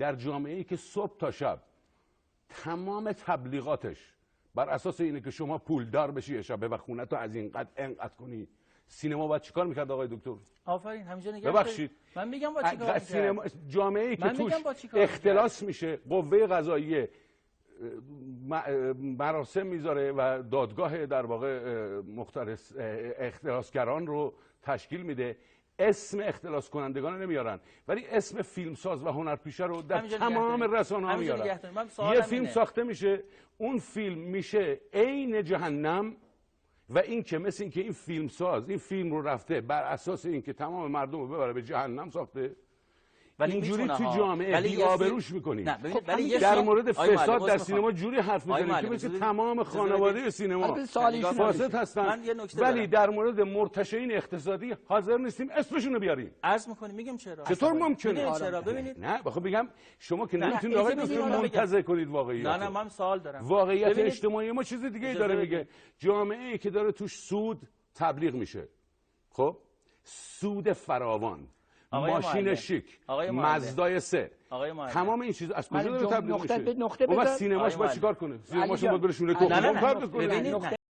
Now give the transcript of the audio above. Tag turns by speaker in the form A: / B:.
A: در جامعه‌ای که صبح تا شب تمام تبلیغاتش بر اساس اینه که شما پولدار بشی شب و خونه تو از اینقدر انقدر کنی، سینما باید چیکار میکرد آقای دکتر؟
B: آفرین همینجا نگه
A: ببخشید
B: من میگم با چیکار
A: سینما جامعه‌ای که توش اختلاس میشه، قوه قضاییه مراسم میذاره و دادگاه در واقع مختلف اختلاسگران رو تشکیل میده، اسم اختلاس کنندگان نمیارن ولی اسم فیلمساز و هنرپیشه رو در تمام رسانه‌ها میارن. یه فیلم ساخته میشه، اون فیلم میشه عین جهنم و این که مثل این که این فیلمساز این فیلم رو رفته بر اساس این که تمام مردم رو ببره به جهنم ساخته، اینجوری تو جامعه بی‌آبروش میکنی. در مورد فساد در سینما جوری حرف میزنید که مثل تمام خانواده سینما فاسد هستن، ولی در مورد مرتشین اقتصادی حاضر نیستیم اسمشون رو بیاریم.
B: عرض میکنیم میگم چرا؟
A: چطور ممکنه؟
B: چرا؟ ببینید
A: نه بخوام بگم شما که نمیتونید آقای دکتر منتزه کنید واقعیت.
B: نه من سوال دارم.
A: واقعیت اجتماعی ما چیز دیگه ای داره میگه. جامعه‌ای که داره توش سود تبلیغ میشه، خب سود فراوان، ماشین شیک، مزدای 3، تمام این چیز از کجا داره تبلیغ میشه؟ اون سینماش باید چیکار کنه؟ سینماش باید برشونه کنه.